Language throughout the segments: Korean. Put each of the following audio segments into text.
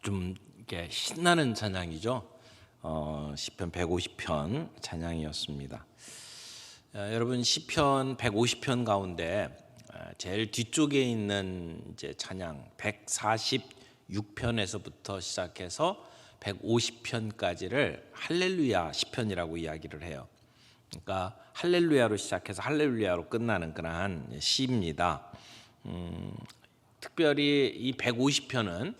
좀 이렇게 신나는 찬양이죠. 시편 150편 찬양이었습니다. 여러분 시편 150편 가운데 제일 뒤쪽에 있는 이제 찬양 146편에서부터 시작해서 150편까지를 할렐루야 시편이라고 이야기를 해요. 그러니까 할렐루야로 시작해서 할렐루야로 끝나는 그러한 시입니다. 특별히 이 150편은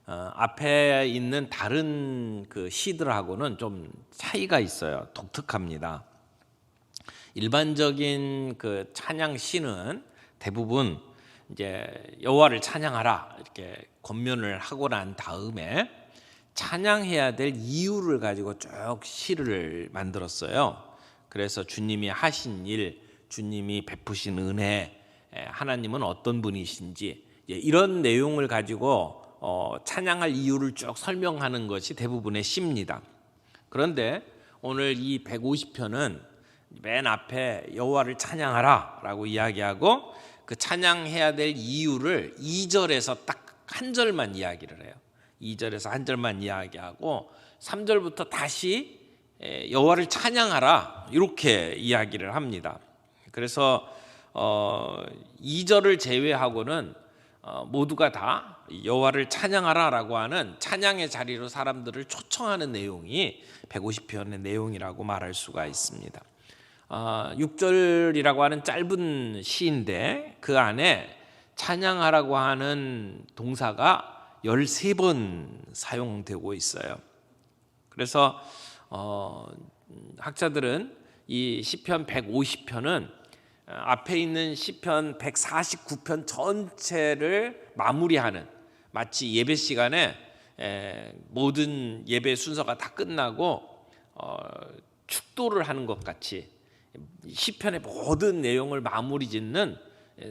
앞에 있는 다른 그 시들하고는 좀 차이가 있어요. 독특합니다. 일반적인 그 찬양 시는 대부분 이제 여호와를 찬양하라 이렇게 권면을 하고 난 다음에 찬양해야 될 이유를 가지고 쭉 시를 만들었어요. 그래서 주님이 하신 일, 주님이 베푸신 은혜, 하나님은 어떤 분이신지 이런 내용을 가지고 찬양할 이유를 쭉 설명하는 것이 대부분의 시입니다. 그런데 오늘 이 150편은 맨 앞에 여호와를 찬양하라 라고 이야기하고 그 찬양해야 될 이유를 2절에서 딱 한 절만 이야기를 해요. 2절에서 한 절만 이야기하고 3절부터 다시 여호와를 찬양하라 이렇게 이야기를 합니다. 그래서 2절을 제외하고는 모두가 다 여호와를 찬양하라라고 하는 찬양의 자리로 사람들을 초청하는 내용이 150편의 내용이라고 말할 수가 있습니다. 6절이라고 하는 짧은 시인데 그 안에 찬양하라고 하는 동사가 13번 사용되고 있어요. 그래서 학자들은 이 시편 150편은 앞에 있는 시편 149편 전체를 마무리하는, 마치 예배 시간에 모든 예배 순서가 다 끝나고 축도를 하는 것 같이 시편의 모든 내용을 마무리 짓는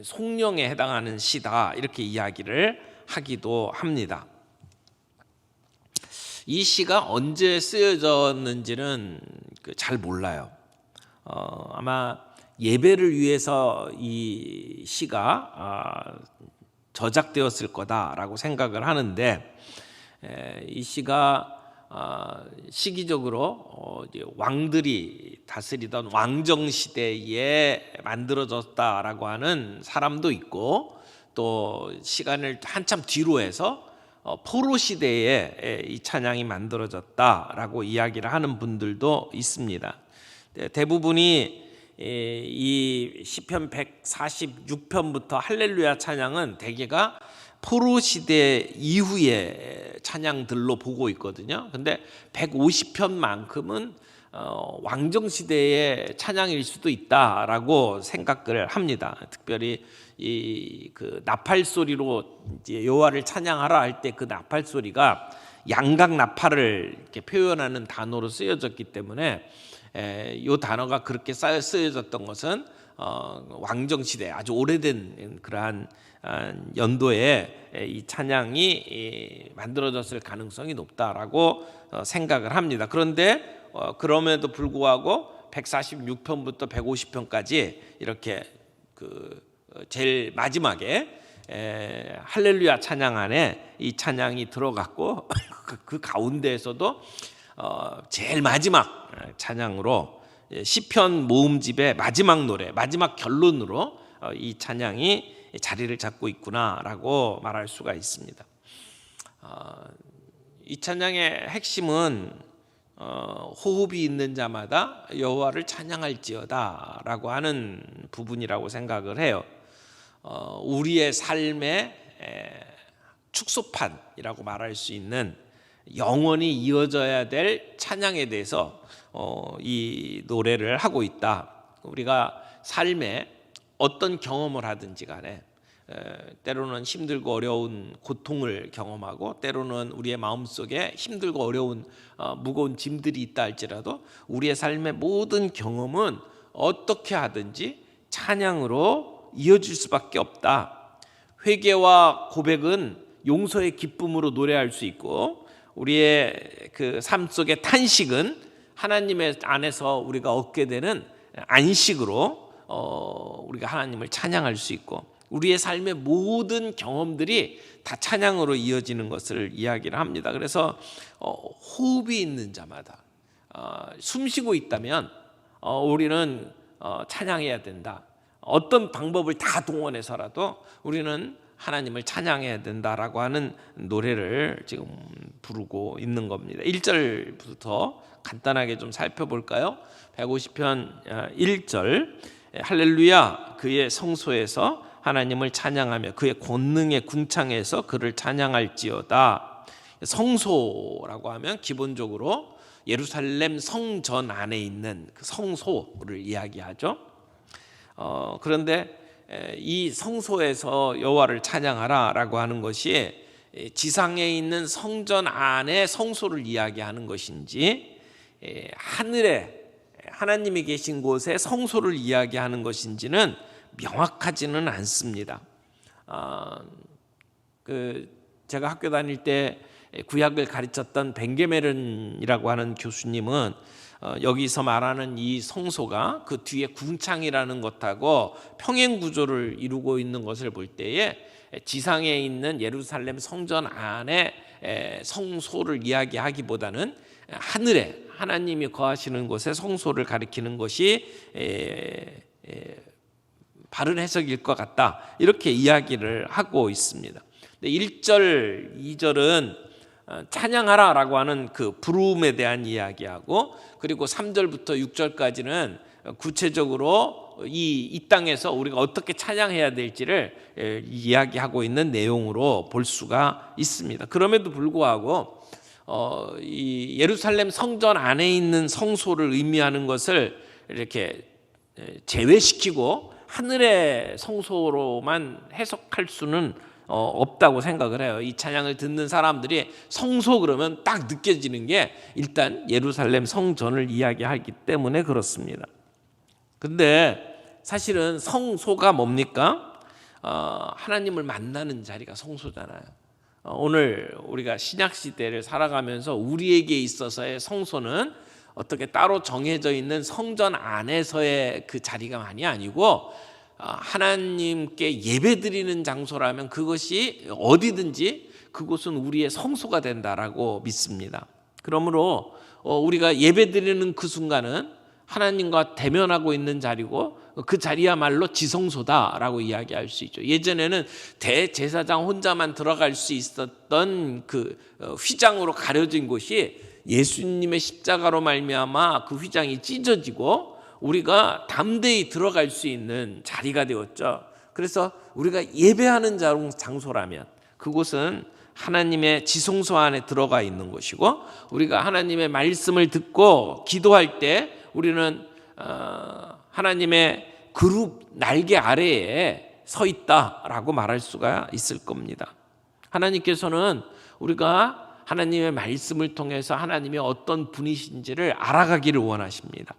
송령에 해당하는 시다 이렇게 이야기를 하기도 합니다. 이 시가 언제 쓰여졌는지는 잘 몰라요. 아마 예배를 위해서 이 시가 저작되었을 거다라고 생각을 하는데, 이 시가 시기적으로 왕들이 다스리던 왕정 시대에 만들어졌다라고 하는 사람도 있고, 또 시간을 한참 뒤로 해서 포로 시대에 이 찬양이 만들어졌다라고 이야기를 하는 분들도 있습니다. 대부분이 이 시편 146편부터 할렐루야 찬양은 대개가 포로 시대 이후의 찬양들로 보고 있거든요. 근데 150편만큼은 왕정 시대의 찬양일 수도 있다라고 생각을 합니다. 특별히 이 그 나팔 소리로 이제 여호와를 찬양하라 할 때 그 나팔 소리가 양각 나팔을 이렇게 표현하는 단어로 쓰여졌기 때문에 이 단어가 그렇게 쓰여졌던 것은 왕정 시대 아주 오래된 그러한 연도에 이 찬양이 만들어졌을 가능성이 높다라고 생각을 합니다. 그런데 그럼에도 불구하고 146편부터 150편까지 이렇게 그 제일 마지막에 할렐루야 찬양 안에 이 찬양이 들어갔고 그 가운데에서도 제일 마지막 찬양으로 시편 모음집의 마지막 노래, 마지막 결론으로 이 찬양이 자리를 잡고 있구나라고 말할 수가 있습니다. 이 찬양의 핵심은 호흡이 있는 자마다 여호와를 찬양할지어다라고 하는 부분이라고 생각을 해요. 우리의 삶의 축소판이라고 말할 수 있는 영원히 이어져야 될 찬양에 대해서 이 노래를 하고 있다. 우리가 삶에 어떤 경험을 하든지 간에 때로는 힘들고 어려운 고통을 경험하고 때로는 우리의 마음속에 힘들고 어려운 무거운 짐들이 있다 할지라도 우리의 삶의 모든 경험은 어떻게 하든지 찬양으로 이어질 수밖에 없다. 회개와 고백은 용서의 기쁨으로 노래할 수 있고, 우리의 그 삶 속의 탄식은 하나님의 안에서 우리가 얻게 되는 안식으로 우리가 하나님을 찬양할 수 있고, 우리의 삶의 모든 경험들이 다 찬양으로 이어지는 것을 이야기를 합니다. 그래서 호흡이 있는 자마다 숨쉬고 있다면 우리는 찬양해야 된다. 어떤 방법을 다 동원해서라도 우리는 하나님을 찬양해야 된다라고 하는 노래를 지금 부르고 있는 겁니다. 1절부터 간단하게 좀 살펴볼까요? 150편 1절 할렐루야 그의 성소에서 하나님을 찬양하며 그의 권능의 궁창에서 그를 찬양할지어다. 성소라고 하면 기본적으로 예루살렘 성전 안에 있는 그 성소를 이야기하죠. 그런데 이 성소에서 여호와를 찬양하라라고 하는 것이 지상에 있는 성전 안에 성소를 이야기하는 것인지 하늘에 하나님이 계신 곳에 성소를 이야기하는 것인지는 명확하지는 않습니다. 제가 학교 다닐 때 구약을 가르쳤던 벤게메른이라고 하는 교수님은 여기서 말하는 이 성소가 그 뒤에 궁창이라는 것하고 평행 구조를 이루고 있는 것을 볼 때에 지상에 있는 예루살렘 성전 안에 성소를 이야기하기보다는 하늘에 하나님이 거하시는 곳에 성소를 가리키는 것이 바른 해석일 것 같다, 이렇게 이야기를 하고 있습니다. 1절, 2절은 찬양하라라고 하는 그 부름에 대한 이야기하고, 그리고 3절부터 6절까지는 구체적으로 이 땅에서 우리가 어떻게 찬양해야 될지를 이야기하고 있는 내용으로 볼 수가 있습니다. 그럼에도 불구하고 이 예루살렘 성전 안에 있는 성소를 의미하는 것을 이렇게 제외시키고 하늘의 성소로만 해석할 수는 없다고 생각을 해요. 이 찬양을 듣는 사람들이 성소 그러면 딱 느껴지는 게 일단 예루살렘 성전을 이야기하기 때문에 그렇습니다. 근데 사실은 성소가 뭡니까? 하나님을 만나는 자리가 성소잖아요. 오늘 우리가 신약 시대를 살아가면서 우리에게 있어서의 성소는 어떻게 따로 정해져 있는 성전 안에서의 그 자리가 아니고 하나님께 예배드리는 장소라면 그것이 어디든지 그곳은 우리의 성소가 된다라고 믿습니다. 그러므로 우리가 예배드리는 그 순간은 하나님과 대면하고 있는 자리고 그 자리야말로 지성소다라고 이야기할 수 있죠. 예전에는 대제사장 혼자만 들어갈 수 있었던 그 휘장으로 가려진 곳이 예수님의 십자가로 말미암아 그 휘장이 찢어지고 우리가 담대히 들어갈 수 있는 자리가 되었죠. 그래서 우리가 예배하는 장소라면 그곳은 하나님의 지성소 안에 들어가 있는 것이고, 우리가 하나님의 말씀을 듣고 기도할 때 우리는 하나님의 그룹 날개 아래에 서 있다라고 말할 수가 있을 겁니다. 하나님께서는 우리가 하나님의 말씀을 통해서 하나님이 어떤 분이신지를 알아가기를 원하십니다.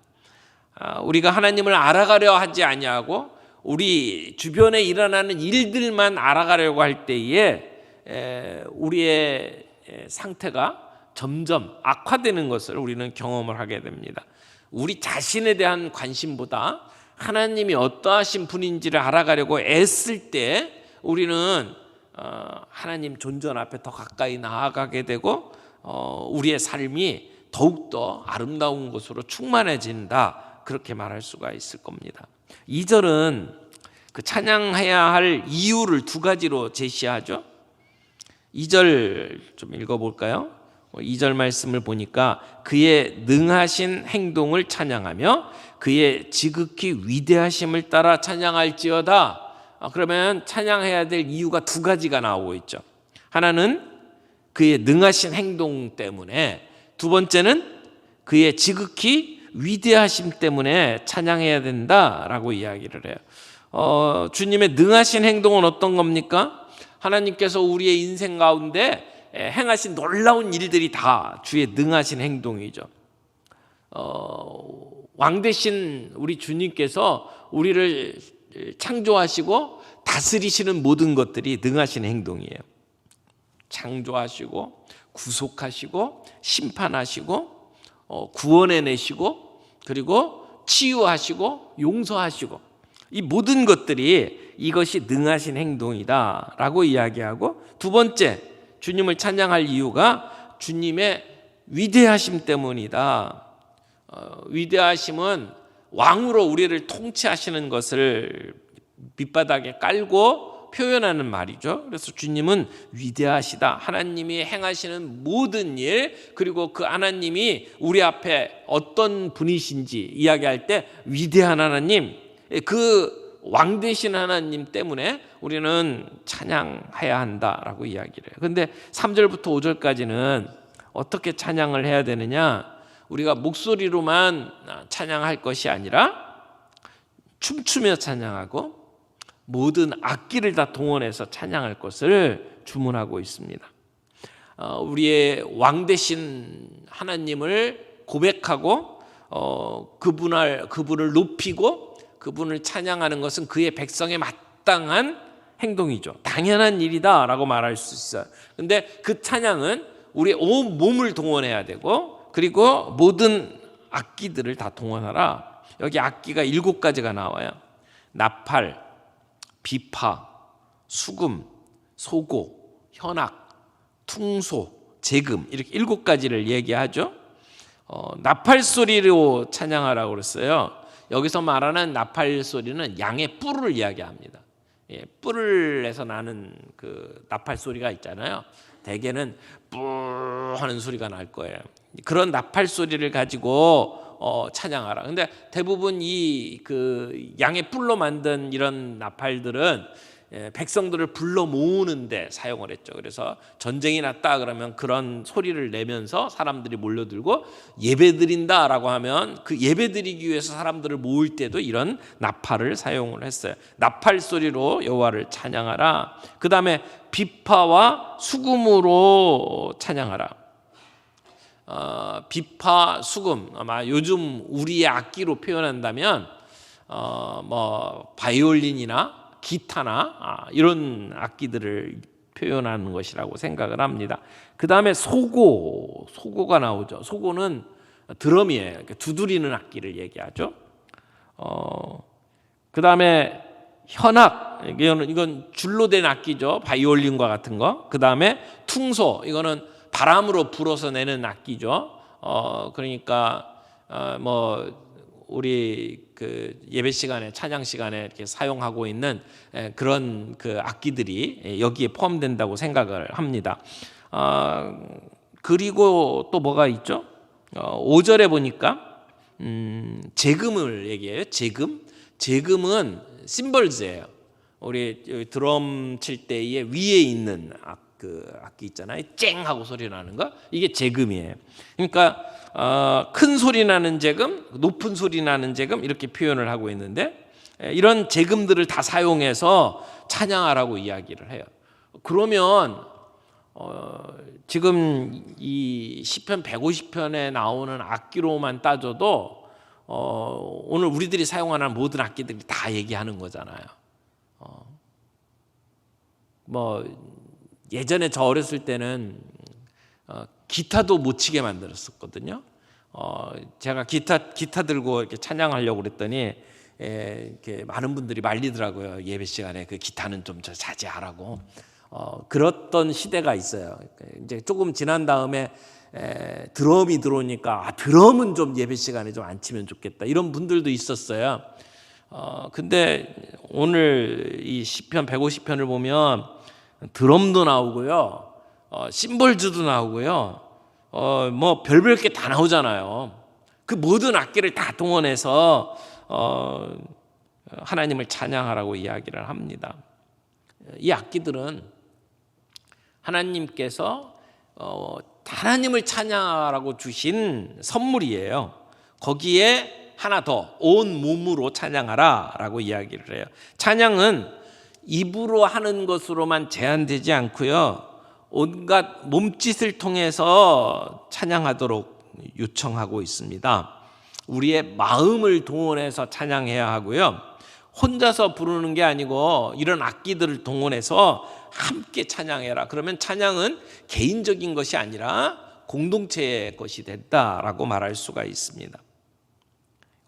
우리가 하나님을 알아가려 하지 아니하고 우리 주변에 일어나는 일들만 알아가려고 할 때에 우리의 상태가 점점 악화되는 것을 우리는 경험을 하게 됩니다. 우리 자신에 대한 관심보다 하나님이 어떠하신 분인지를 알아가려고 애쓸 때 우리는 하나님 존전 앞에 더 가까이 나아가게 되고 우리의 삶이 더욱더 아름다운 것으로 충만해진다, 그렇게 말할 수가 있을 겁니다. 2절은 그 찬양해야 할 이유를 두 가지로 제시하죠. 2절 좀 읽어볼까요? 2절 말씀을 보니까 그의 능하신 행동을 찬양하며 그의 지극히 위대하심을 따라 찬양할지어다. 그러면 찬양해야 될 이유가 두 가지가 나오고 있죠. 하나는 그의 능하신 행동 때문에, 두 번째는 그의 지극히 위대하심 때문에 찬양해야 된다라고 이야기를 해요. 주님의 능하신 행동은 어떤 겁니까? 하나님께서 우리의 인생 가운데 행하신 놀라운 일들이 다 주의 능하신 행동이죠. 왕 되신 우리 주님께서 우리를 창조하시고 다스리시는 모든 것들이 능하신 행동이에요. 창조하시고 구속하시고 심판하시고 구원해내시고 그리고 치유하시고 용서하시고, 이 모든 것들이 이것이 능하신 행동이다라고 이야기하고, 두 번째 주님을 찬양할 이유가 주님의 위대하심 때문이다. 위대하심은 왕으로 우리를 통치하시는 것을 밑바닥에 깔고 표현하는 말이죠. 그래서 주님은 위대하시다. 하나님이 행하시는 모든 일, 그리고 그 하나님이 우리 앞에 어떤 분이신지 이야기할 때 위대한 하나님, 그 왕 되신 하나님 때문에 우리는 찬양해야 한다라고 이야기를 해요. 그런데 3절부터 5절까지는 어떻게 찬양을 해야 되느냐? 우리가 목소리로만 찬양할 것이 아니라 춤추며 찬양하고 모든 악기를 다 동원해서 찬양할 것을 주문하고 있습니다. 우리의 왕 되신 하나님을 고백하고 그분을 높이고 그분을 찬양하는 것은 그의 백성에 마땅한 행동이죠. 당연한 일이다라고 말할 수 있어요. 근데 그 찬양은 우리의 온 몸을 동원해야 되고, 그리고 모든 악기들을 다 동원하라. 여기 악기가 7가지가 나와요. 나팔, 비파, 수금, 소고, 현악, 퉁소, 제금, 이렇게 7가지를 얘기하죠. 나팔 소리로 찬양하라고 그랬어요. 여기서 말하는 나팔 소리는 양의 뿔을 이야기합니다. 뿔에서 나는 그 나팔 소리가 있잖아요. 대개는 뿔 하는 소리가 날 거예요. 그런 나팔 소리를 가지고 찬양하라. 근데 대부분 이 그 양의 뿔로 만든 이런 나팔들은 백성들을 불러 모으는데 사용을 했죠. 그래서 전쟁이 났다 그러면 그런 소리를 내면서 사람들이 몰려들고, 예배드린다라고 하면 그 예배드리기 위해서 사람들을 모을 때도 이런 나팔을 사용을 했어요. 나팔 소리로 여호와를 찬양하라. 그 다음에 비파와 수금으로 찬양하라. 비파, 수금, 아마 요즘 우리의 악기로 표현한다면 뭐 바이올린이나 기타나 이런 악기들을 표현하는 것이라고 생각을 합니다. 그 다음에 소고가 나오죠. 소고는 드럼이에요. 두드리는 악기를 얘기하죠. 그 다음에 현악, 이건 줄로 된 악기죠. 바이올린과 같은 거. 그 다음에 퉁소, 이거는 바람으로 불어서 내는 악기죠. 그러니까 뭐 우리 그 예배 시간에, 찬양 시간에 이렇게 사용하고 있는 그런 그 악기들이 여기에 포함된다고 생각을 합니다. 그리고 또 뭐가 있죠? 5절에 보니까 제금을 얘기해요. 제금은 심벌즈예요. 우리 드럼 칠 때에 위에 있는 그 악기 있잖아요. 쨍 하고 소리 나는 거, 이게 제금이에요. 그러니까 큰 소리 나는 제금, 높은 소리 나는 제금, 이렇게 표현을 하고 있는데, 이런 제금들을 다 사용해서 찬양하라고 이야기를 해요. 그러면 지금 이 시편 150편에 나오는 악기로만 따져도 오늘 우리들이 사용하는 모든 악기들이 다 얘기하는 거잖아요. 뭐 예전에 저 어렸을 때는 기타도 못 치게 만들었었거든요. 제가 기타 들고 이렇게 찬양하려고 그랬더니 이렇게 많은 분들이 말리더라고요. 예배 시간에 그 기타는 좀 자제하라고. 그랬던 시대가 있어요. 이제 조금 지난 다음에 드럼이 들어오니까 드럼은 좀 예배 시간에 좀 안 치면 좋겠다, 이런 분들도 있었어요. 근데 오늘 이 시편 150편을 보면 드럼도 나오고요, 심벌즈도 나오고요, 뭐 별별 게 다 나오잖아요. 그 모든 악기를 다 동원해서 하나님을 찬양하라고 이야기를 합니다. 이 악기들은 하나님께서 하나님을 찬양하라고 주신 선물이에요. 거기에 하나 더, 온 몸으로 찬양하라라고 이야기를 해요. 찬양은 입으로 하는 것으로만 제한되지 않고요, 온갖 몸짓을 통해서 찬양하도록 요청하고 있습니다. 우리의 마음을 동원해서 찬양해야 하고요, 혼자서 부르는 게 아니고 이런 악기들을 동원해서 함께 찬양해라. 그러면 찬양은 개인적인 것이 아니라 공동체의 것이 됐다라고 말할 수가 있습니다.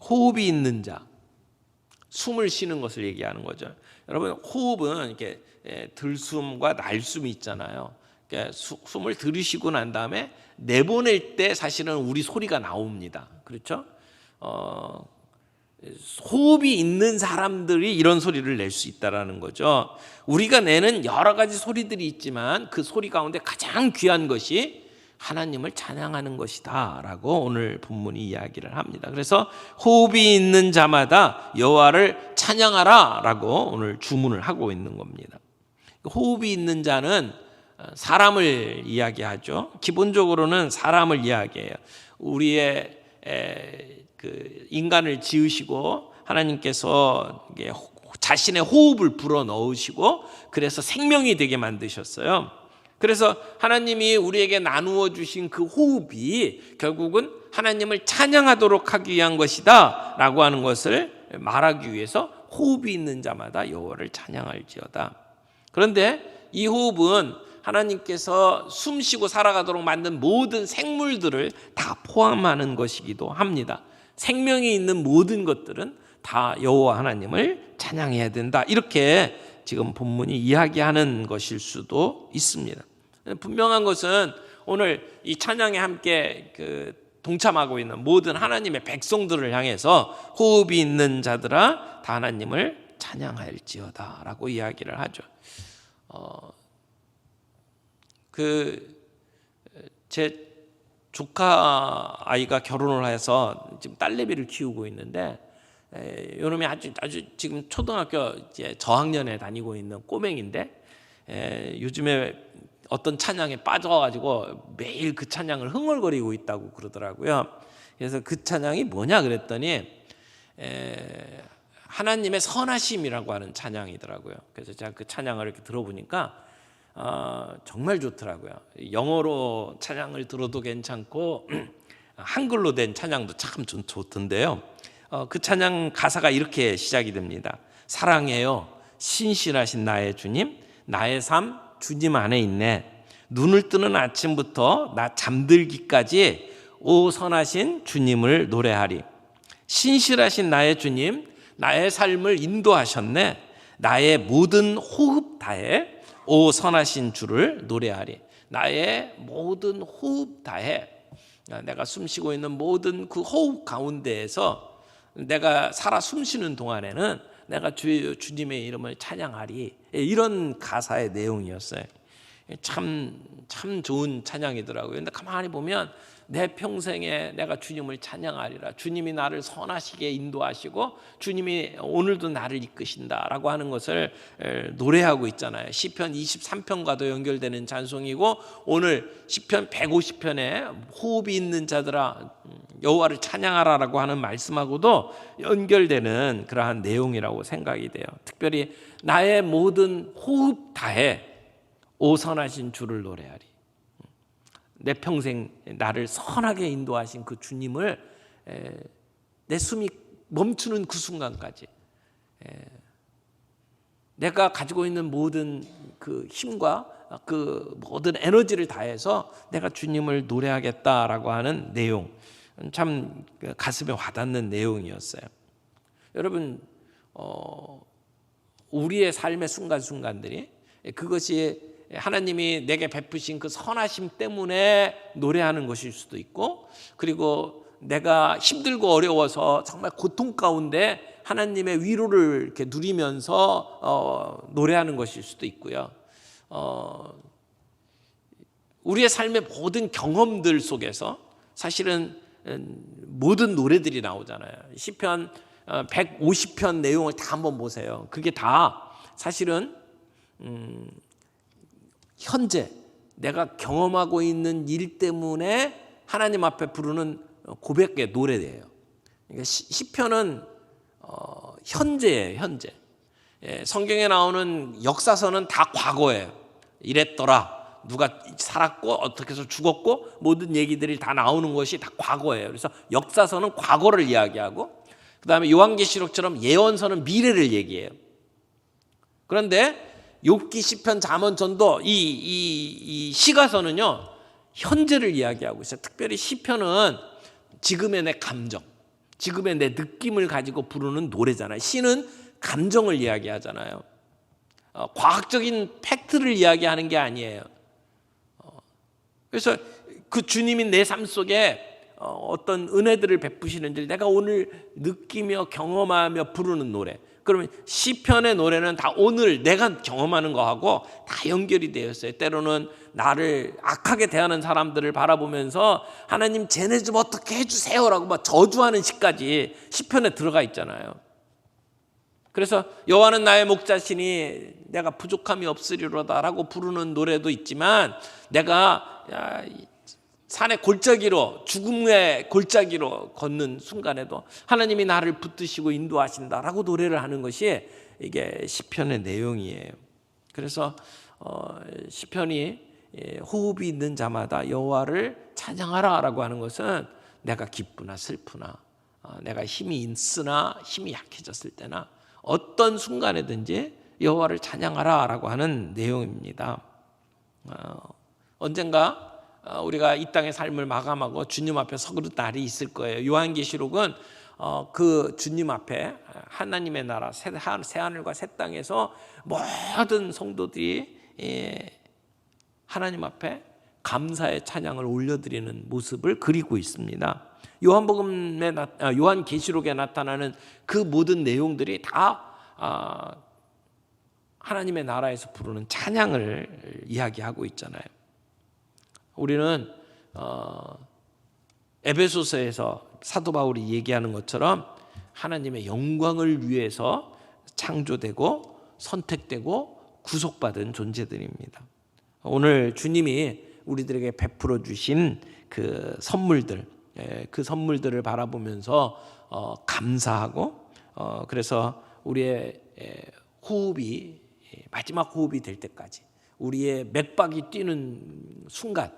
호흡이 있는 자, 숨을 쉬는 것을 얘기하는 거죠. 여러분, 호흡은 이렇게 들숨과 날숨이 있잖아요. 그러니까 숨을 들이쉬고 난 다음에 내보낼 때 사실은 우리 소리가 나옵니다. 그렇죠? 호흡이 있는 사람들이 이런 소리를 낼 수 있다라는 거죠. 우리가 내는 여러 가지 소리들이 있지만 그 소리 가운데 가장 귀한 것이 하나님을 찬양하는 것이다라고 오늘 본문이 이야기를 합니다. 그래서 호흡이 있는 자마다 여호와를 찬양하라라고 오늘 주문을 하고 있는 겁니다. 호흡이 있는 자는 사람을 이야기하죠. 기본적으로는 사람을 이야기해요. 우리의 그 인간을 지으시고 하나님께서 자신의 호흡을 불어 넣으시고 그래서 생명이 되게 만드셨어요. 그래서 하나님이 우리에게 나누어 주신 그 호흡이 결국은 하나님을 찬양하도록 하기 위한 것이다 라고 하는 것을 말하기 위해서 호흡이 있는 자마다 여호와를 찬양할지어다. 그런데 이 호흡은 하나님께서 숨쉬고 살아가도록 만든 모든 생물들을 다 포함하는 것이기도 합니다. 생명이 있는 모든 것들은 다 여호와 하나님을 찬양해야 된다. 이렇게 지금 본문이 이야기하는 것일 수도 있습니다. 분명한 것은 오늘 이 찬양에 함께 동참하고 있는 모든 하나님의 백성들을 향해서 호흡이 있는 자들아 다 하나님을 찬양할지어다라고 이야기를 하죠. 제 조카 아이가 결혼을 해서 지금 딸내미를 키우고 있는데 요놈이 아주 지금 초등학교 이제 저학년에 다니고 있는 꼬맹인데 요즘에 어떤 찬양에 빠져가지고 매일 그 찬양을 흥얼거리고 있다고 그러더라고요. 그래서 그 찬양이 뭐냐 그랬더니 하나님의 선하심이라고 하는 찬양이더라고요. 그래서 제가 그 찬양을 이렇게 들어보니까 정말 좋더라고요. 영어로 찬양을 들어도 괜찮고 한글로 된 찬양도 참 좋던데요. 그 찬양 가사가 이렇게 시작이 됩니다. 사랑해요 신실하신 나의 주님, 나의 삶 주님 안에 있네. 눈을 뜨는 아침부터 나 잠들기까지 오 선하신 주님을 노래하리. 신실하신 나의 주님, 나의 삶을 인도하셨네. 나의 모든 호흡 다해 오 선하신 주를 노래하리. 나의 모든 호흡 다해, 내가 숨쉬고 있는 모든 그 호흡 가운데에서 내가 살아 숨쉬는 동안에는 내가 주님의 이름을 찬양하리. 이런 가사의 내용이었어요. 참 좋은 찬양이더라고요. 근데 가만히 보면 내 평생에 내가 주님을 찬양하리라. 주님이 나를 선하시게 인도하시고 주님이 오늘도 나를 이끄신다라고 하는 것을 노래하고 있잖아요. 시편 23편과도 연결되는 찬송이고 오늘 시편 150편에 호흡이 있는 자들아 여호와를 찬양하라라고 하는 말씀하고도 연결되는 그러한 내용이라고 생각이 돼요. 특별히 나의 모든 호흡 다해 오 선하신 주를 노래하리. 내 평생 나를 선하게 인도하신 그 주님을 내 숨이 멈추는 그 순간까지 내가 가지고 있는 모든 그 힘과 그 모든 에너지를 다해서 내가 주님을 노래하겠다라고 하는 내용, 참 가슴에 와닿는 내용이었어요. 여러분, 우리의 삶의 순간순간들이 그것이 하나님이 내게 베푸신 그 선하심 때문에 노래하는 것일 수도 있고, 그리고 내가 힘들고 어려워서 정말 고통 가운데 하나님의 위로를 이렇게 누리면서 노래하는 것일 수도 있고요. 우리의 삶의 모든 경험들 속에서 사실은 모든 노래들이 나오잖아요. 시편 150편 내용을 다 한번 보세요. 그게 다 사실은 현재 내가 경험하고 있는 일 때문에 하나님 앞에 부르는 고백의 노래예요. 그러니까 시편은 현재예요, 현재. 성경에 나오는 역사서는 다 과거예요. 이랬더라, 누가 살았고 어떻게 해서 죽었고 모든 얘기들이 다 나오는 것이 다 과거예요. 그래서 역사서는 과거를 이야기하고 그 다음에 요한계시록처럼 예언서는 미래를 얘기해요. 그런데 욥기, 시편, 잠언전도 이 시가서는요 현재를 이야기하고 있어요. 특별히 시편은 지금의 내 감정, 지금의 내 느낌을 가지고 부르는 노래잖아요. 시는 감정을 이야기하잖아요. 과학적인 팩트를 이야기하는 게 아니에요. 그래서 그 주님이 내 삶 속에 어떤 은혜들을 베푸시는지 내가 오늘 느끼며 경험하며 부르는 노래. 그러면 시편의 노래는 다 오늘 내가 경험하는 거하고 다 연결이 되어 있어요. 때로는 나를 악하게 대하는 사람들을 바라보면서 하나님 쟤네 좀 어떻게 해주세요라고 막 저주하는 시까지 시편에 들어가 있잖아요. 그래서 여호와는 나의 목자시니 내가 부족함이 없으리로다라고 부르는 노래도 있지만, 내가 산의 골짜기로, 죽음의 골짜기로 걷는 순간에도 하나님이 나를 붙드시고 인도하신다라고 노래를 하는 것이 이게 시편의 내용이에요. 그래서 시편이 호흡이 있는 자마다 여호와를 찬양하라라고 하는 것은 내가 기쁘나 슬프나, 내가 힘이 있으나 힘이 약해졌을 때나 어떤 순간에든지 여호와를 찬양하라라고 하는 내용입니다. 언젠가 우리가 이 땅의 삶을 마감하고 주님 앞에 서그릇 날이 있을 거예요. 요한계시록은 그 주님 앞에 하나님의 나라 새하늘과 새 땅에서 모든 성도들이 하나님 앞에 감사의 찬양을 올려드리는 모습을 그리고 있습니다. 요한계시록에 나타나는 그 모든 내용들이 다 하나님의 나라에서 부르는 찬양을 이야기하고 있잖아요. 우리는 에베소서에서 사도 바울이 얘기하는 것처럼 하나님의 영광을 위해서 창조되고 선택되고 구속받은 존재들입니다. 오늘 주님이 우리들에게 베풀어 주신 그 선물들, 그 선물들을 바라보면서 감사하고, 그래서 우리의 호흡이 마지막 호흡이 될 때까지, 우리의 맥박이 뛰는 순간,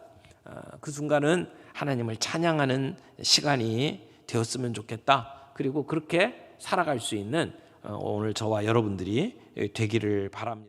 그 순간은 하나님을 찬양하는 시간이 되었으면 좋겠다. 그리고 그렇게 살아갈 수 있는 오늘 저와 여러분들이 되기를 바랍니다.